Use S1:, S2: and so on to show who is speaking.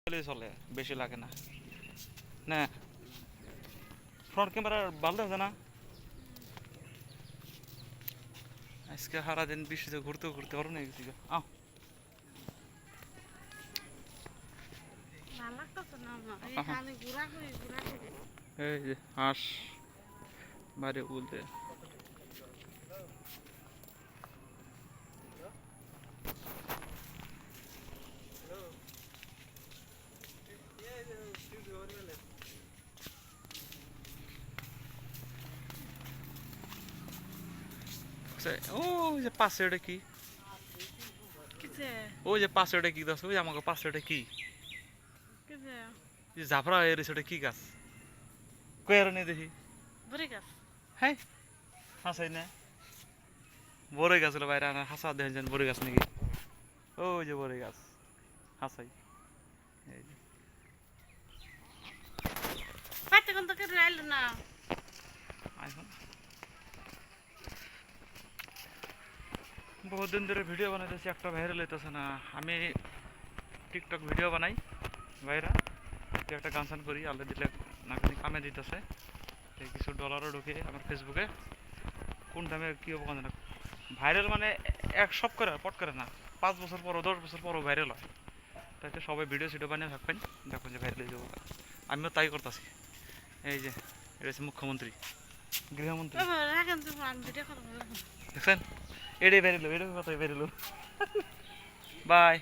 S1: চলে, বেশি লাগে না। না ফ্রন্ট ক্যামেরা ভালো আছে না? আজকে সারাদিন বৃষ্টিতে ঘুরতে ঘুরতে গরম হয়ে গেছি। আও এই যে হাঁস বাইরে উলতে ও যে পাশে ওটা কি, ওই যে পাশে ওটা কি গাছ, ওই আমাকে পাশে ওটা কি জাফরা হয়ে রয়েছে, ওটা কি গাছ কয়ার নেই দেখি। হ্যাঁ হাসাই না, বড়ই গাছ হলো বাইরে হাসা দেখেন বড়ই গাছ নাকি, ওই যে বড়ই গাছ হাসাই। এই যে এখন বহুত দিন ধরে ভিডিও বানাইতেছি, একটা ভাইরাল হইতেছে না। আমি টিকটক ভিডিও বানাই ভাইরা, একটা গান সান করি, আল্লাহ দিলে নাকানি কামে দিতেছে, কিছু ডলারও ঢুকে আমার ফেসবুকে। কোন টাইমে কী হবো না, ভাইরাল মানে এক সব করে পট করে না, 5 বছর পরও 10 বছর পরও ভাইরাল হয়। তাইতে সবাই ভিডিও সিডিও বানিয়ে থাকবেন, দেখুন যে ভাইরাল হয়ে যাবো। আমিও তাই করতেছি। এই যে এটা হচ্ছে মুখ্যমন্ত্রী, গৃহমন্ত্রী দেখছেন, এটাই বেরিল, এটাই কথাই বেরিল। বাই।